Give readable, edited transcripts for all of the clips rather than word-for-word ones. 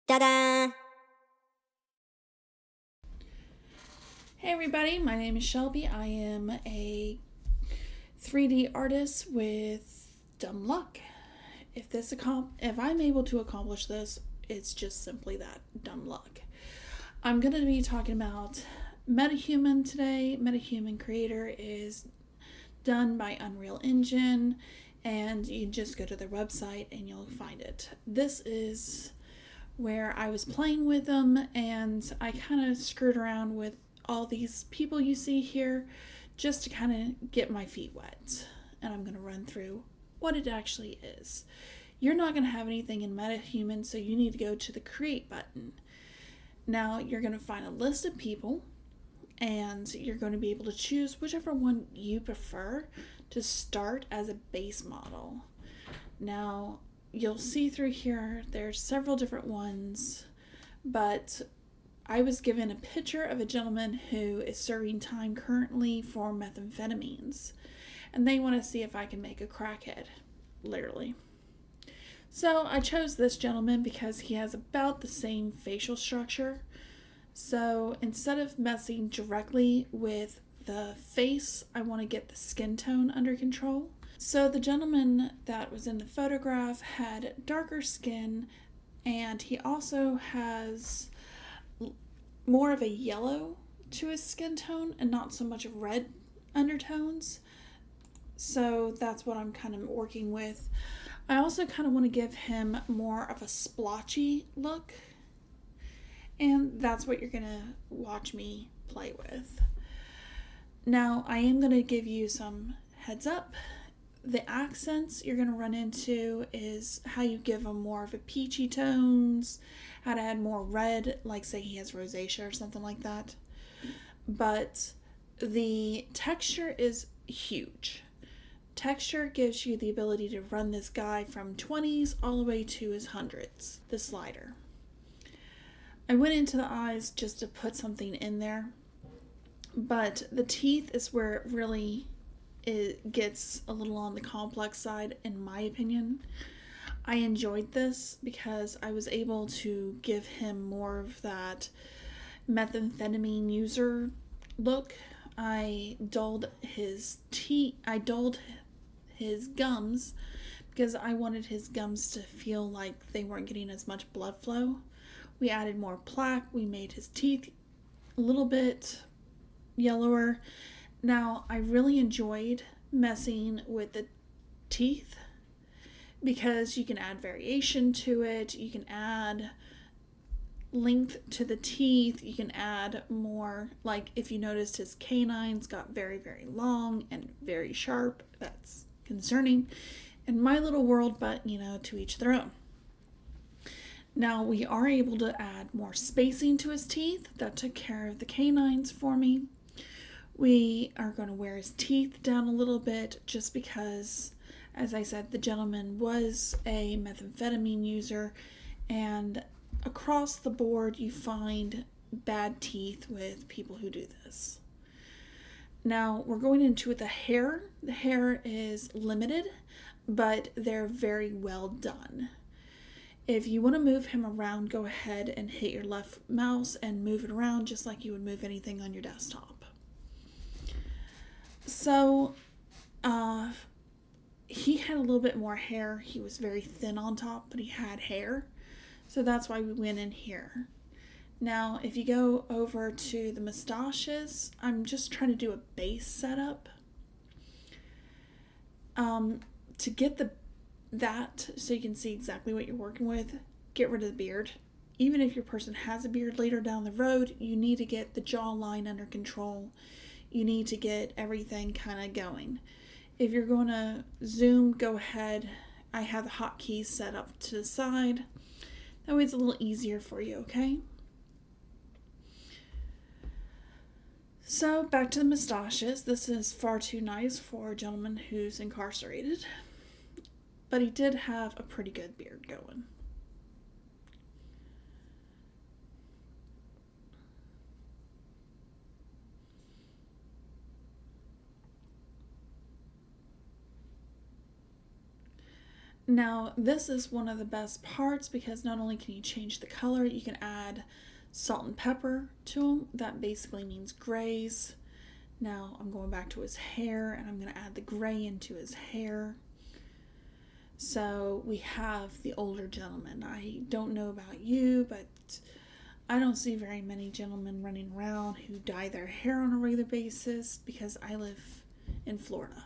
Ta-da! Hey everybody, my name is Shelby. I am a 3D artist with dumb luck. If I'm able to accomplish this, it's just simply that, dumb luck. I'm going to be talking about MetaHuman today. MetaHuman Creator is done by Unreal Engine, and you can just go to their website and you'll find it. This is where I was playing with them, and I kind of screwed around with all these people you see here just to kind of get my feet wet. And I'm going to run through what it actually is. You're not going to have anything in MetaHuman, so you need to go to the Create button. Now you're going to find a list of people, and you're going to be able to choose whichever one you prefer to start as a base model. Now you'll see through here there's several different ones, but I was given a picture of a gentleman who is serving time currently for methamphetamines, and they want to see if I can make a crackhead, literally. So I chose this gentleman because he has about the same facial structure. So instead of messing directly with the face, I want to get the skin tone under control. So the gentleman that was in the photograph had darker skin, and he also has more of a yellow to his skin tone and not so much red undertones. So that's what I'm kind of working with. I also kind of want to give him more of a splotchy look, and that's what you're going to watch me play with. Now I am going to give you some heads up. The accents you're going to run into is how you give them more of a peachy tones, how to add more red, like say he has rosacea or something like that. But the texture is huge. Texture gives you the ability to run this guy from 20s all the way to his hundreds, the slider. I went into the eyes just to put something in there, but the teeth is where it really gets a little on the complex side, in my opinion. I enjoyed this because I was able to give him more of that methamphetamine user look. I dulled his gums because I wanted his gums to feel like they weren't getting as much blood flow. We added more plaque. We made his teeth a little bit yellower. Now, I really enjoyed messing with the teeth because you can add variation to it. You can add length to the teeth. You can add more, like if you noticed his canines got very, very long and very sharp. That's concerning in my little world, but to each their own. Now we are able to add more spacing to his teeth. That took care of the canines for me. We are going to wear his teeth down a little bit just because, as I said, the gentleman was a methamphetamine user, and across the board you find bad teeth with people who do this. Now we're going into the hair. The hair is limited, but they're very well done. If you want to move him around, go ahead and hit your left mouse and move it around just like you would move anything on your desktop. So, he had a little bit more hair. He was very thin on top, but he had hair. So that's why we went in here. Now, if you go over to the mustaches, I'm just trying to do a base setup. To get that so you can see exactly what you're working with, get rid of the beard. Even if your person has a beard later down the road, you need to get the jawline under control. You need to get everything kind of going. If you're going to zoom, go ahead. I have the hotkeys set up to the side. That way it's a little easier for you, okay? So back to the mustaches. This is far too nice for a gentleman who's incarcerated. But he did have a pretty good beard going. Now, this is one of the best parts because not only can you change the color, you can add salt and pepper to them. That basically means grays. Now, I'm going back to his hair and I'm going to add the gray into his hair. So, we have the older gentleman. I don't know about you, but I don't see very many gentlemen running around who dye their hair on a regular basis because I live in Florida.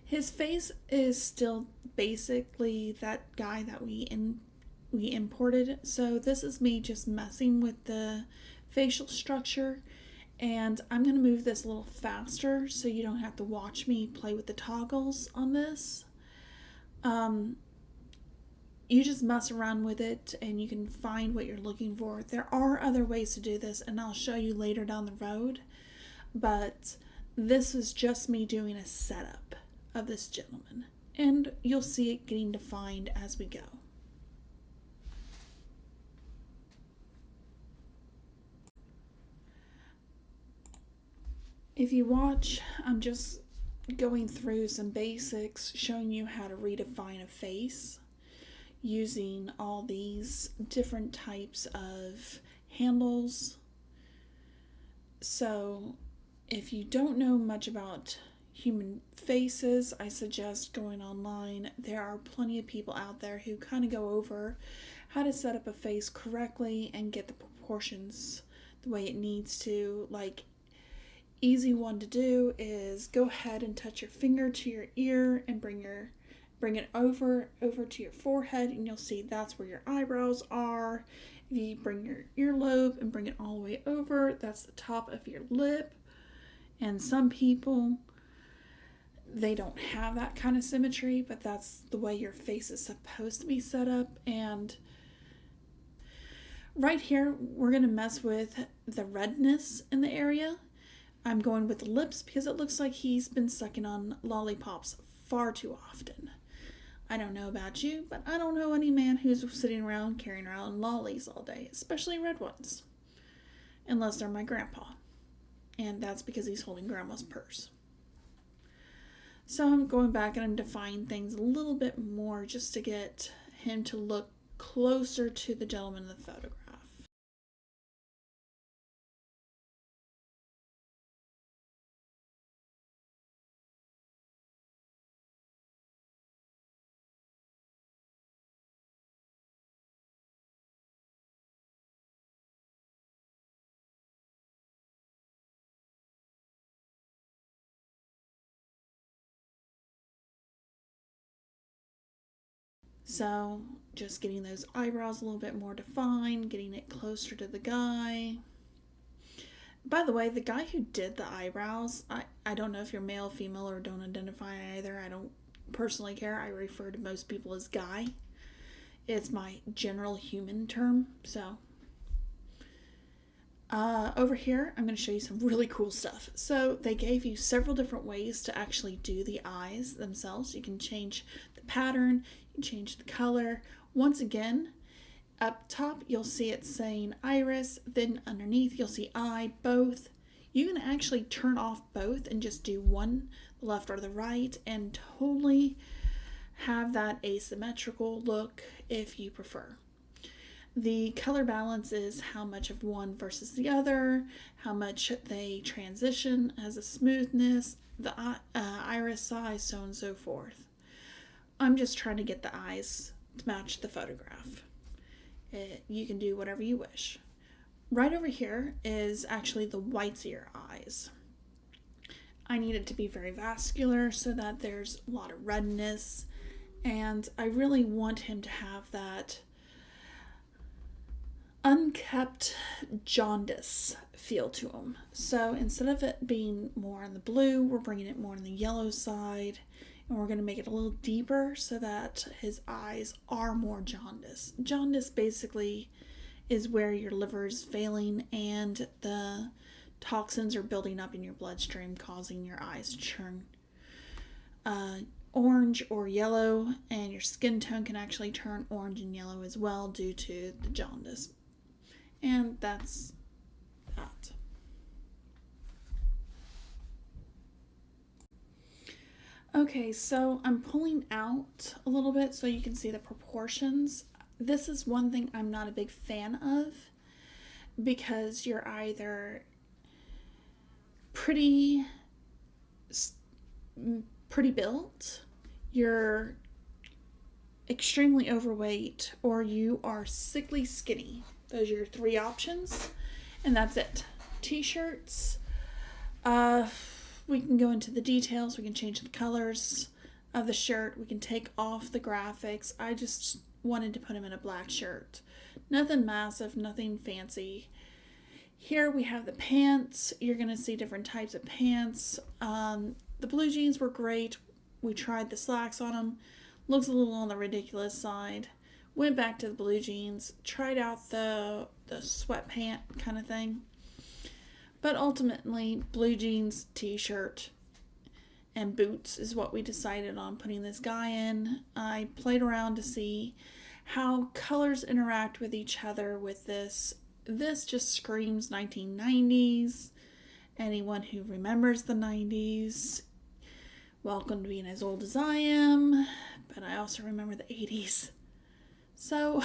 His face is still basically that guy that we imported. So this is me just messing with the facial structure. And I'm going to move this a little faster so you don't have to watch me play with the toggles on this. You just mess around with it and you can find what you're looking for. There are other ways to do this and I'll show you later down the road. But this is just me doing a setup of this gentleman, and you'll see it getting defined as we go. If you watch, I'm just going through some basics, showing you how to redefine a face using all these different types of handles. So if you don't know much about human faces, I suggest going online. There are plenty of people out there who kind of go over how to set up a face correctly and get the proportions the way it needs to. Like, easy one to do is go ahead and touch your finger to your ear and bring it over to your forehead, and you'll see that's where your eyebrows are. If you bring your earlobe and bring it all the way over, that's the top of your lip. And some people, they don't have that kind of symmetry, but that's the way your face is supposed to be set up. And right here, we're going to mess with the redness in the area. I'm going with the lips because it looks like he's been sucking on lollipops far too often. I don't know about you, but I don't know any man who's sitting around carrying around lollies all day, especially red ones. Unless they're my grandpa. And that's because he's holding grandma's purse. So I'm going back and I'm defining things a little bit more just to get him to look closer to the gentleman in the photograph. So just getting those eyebrows a little bit more defined, getting it closer to the guy. By the way, the guy who did the eyebrows, I don't know if you're male, female, or don't identify either. I don't personally care. I refer to most people as guy. It's my general human term. So over here, I'm going to show you some really cool stuff. So they gave you several different ways to actually do the eyes themselves. You can change the pattern, you can change the color. Once again, up top, you'll see it saying iris, then underneath you'll see eye, both. You can actually turn off both and just do one, the left or the right, and totally have that asymmetrical look if you prefer. The color balance is how much of one versus the other, how much they transition as a smoothness, the iris size, so on and so forth. I'm just trying to get the eyes to match the photograph. You can do whatever you wish. Right over here is actually the white's ear eyes. I need it to be very vascular so that there's a lot of redness, and I really want him to have that unkept jaundice feel to him. So instead of it being more on the blue, we're bringing it more on the yellow side, and we're going to make it a little deeper so that his eyes are more jaundice. Jaundice basically is where your liver is failing and the toxins are building up in your bloodstream, causing your eyes to turn orange or yellow, and your skin tone can actually turn orange and yellow as well due to the jaundice. And that's that. Okay, so I'm pulling out a little bit so you can see the proportions. This is one thing I'm not a big fan of because you're either pretty built, you're extremely overweight, or you are sickly skinny. Those are your three options, and that's it. T-shirts, we can go into the details, we can change the colors of the shirt, we can take off the graphics. I just wanted to put him in a black shirt. Nothing massive, nothing fancy. Here we have the pants. You're going to see different types of pants. The blue jeans were great. We tried the slacks on them. Looks a little on the ridiculous side. Went back to the blue jeans. Tried out the sweatpant kind of thing. But ultimately, blue jeans, t-shirt, and boots is what we decided on putting this guy in. I played around to see how colors interact with each other with this. This just screams 1990s. Anyone who remembers the 90s, welcome to being as old as I am, but I also remember the 80s. So,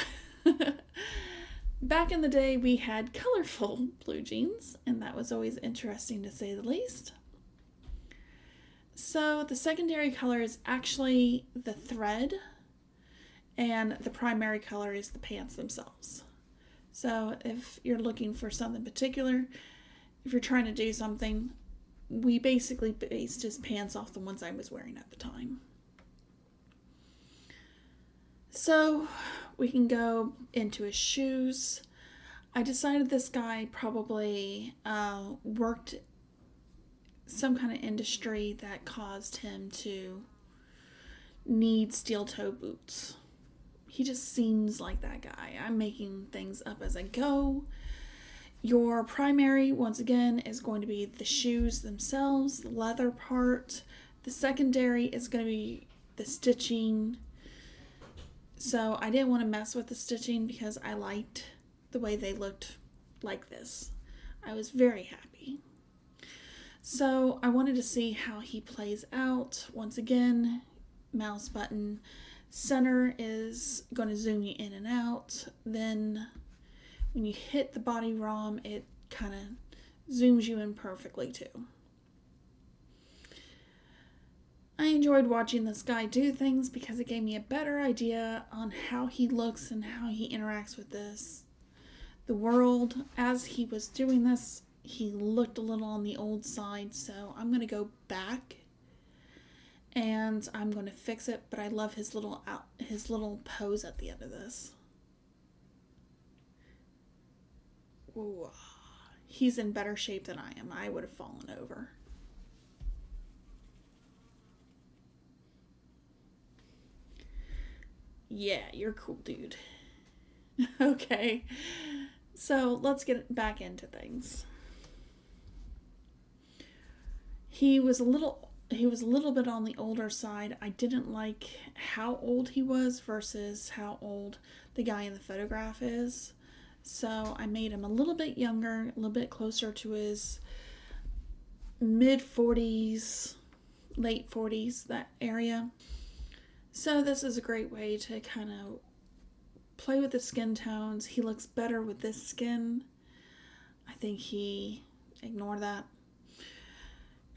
back in the day, we had colorful blue jeans, and that was always interesting to say the least. So, the secondary color is actually the thread, and the primary color is the pants themselves. So, if you're looking for something particular, if you're trying to do something, we basically based his pants off the ones I was wearing at the time. So we can go into his shoes. I decided this guy probably worked some kind of industry that caused him to need steel toe boots. He just seems like that guy. I'm making things up as I go. Your primary, once again, is going to be the shoes themselves, the leather part. The secondary is going to be the stitching. So I didn't want to mess with the stitching because I liked the way they looked like this. I was very happy. So I wanted to see how he plays out. Once again, mouse button. Center is going to zoom you in and out. Then when you hit the body ROM, it kind of zooms you in perfectly too. I enjoyed watching this guy do things because it gave me a better idea on how he looks and how he interacts with the world. As he was doing this, he looked a little on the old side, so I'm going to go back and I'm going to fix it, but I love his little pose at the end of this. Ooh, he's in better shape than I am. I would have fallen over. Yeah, you're cool, dude. Okay, so let's get back into things. He was a little bit on the older side. I didn't like how old he was versus how old the guy in the photograph is. So I made him a little bit younger, a little bit closer to his mid-40s, late 40s, that area. So this is a great way to kind of play with the skin tones. He looks better with this skin. I think ignore that.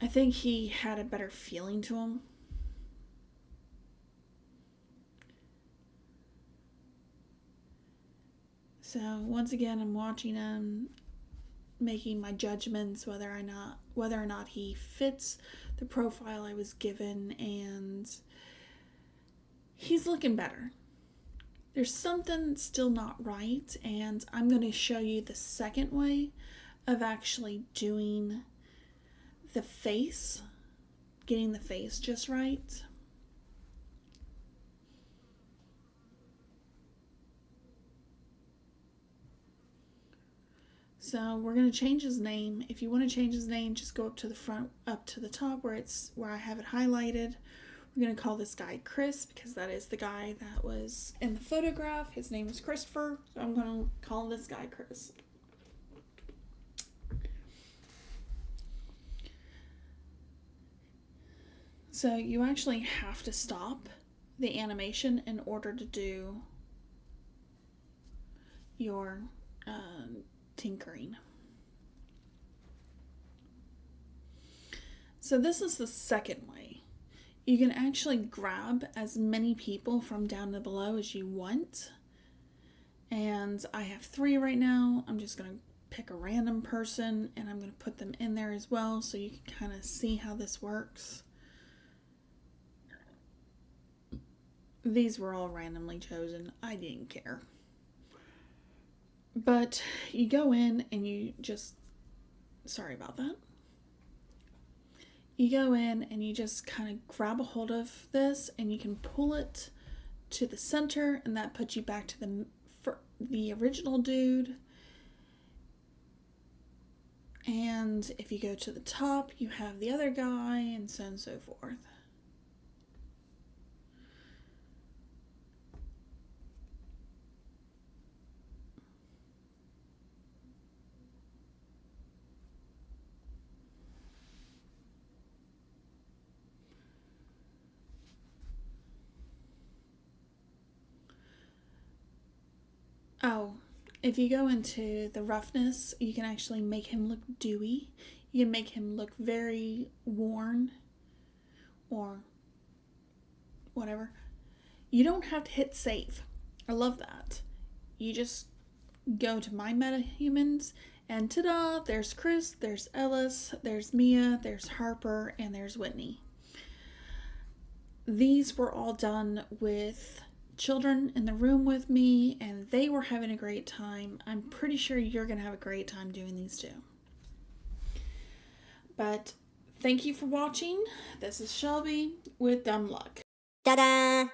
I think he had a better feeling to him. So once again, I'm watching him, making my judgments whether or not he fits the profile I was given, and he's looking better. There's something still not right, and I'm going to show you the second way of actually doing the face, getting the face just right. So we're going to change his name. If you want to change his name, just go up to the front, up to the top where I have it highlighted. We're going to call this guy Chris because that is the guy that was in the photograph. His name is Christopher, so I'm going to call this guy Chris. So you actually have to stop the animation in order to do your tinkering. So this is the second way. You can actually grab as many people from down to below as you want. And I have 3 right now. I'm just going to pick a random person and I'm going to put them in there as well so you can kind of see how this works. These were all randomly chosen. I didn't care. But you go in and you just... Sorry about that. You go in and you just kind of grab a hold of this and you can pull it to the center and that puts you back to the original dude. And if you go to the top, you have the other guy and so on and so forth. Oh, if you go into the roughness, you can actually make him look dewy. You can make him look very worn or whatever. You don't have to hit save. I love that. You just go to my MetaHumans and ta-da, there's Chris, there's Ellis, there's Mia, there's Harper, and there's Whitney. These were all done with children in the room with me and they were having a great time. I'm pretty sure you're going to have a great time doing these too. But thank you for watching. This is Shelby with Dumb Luck. Ta-da!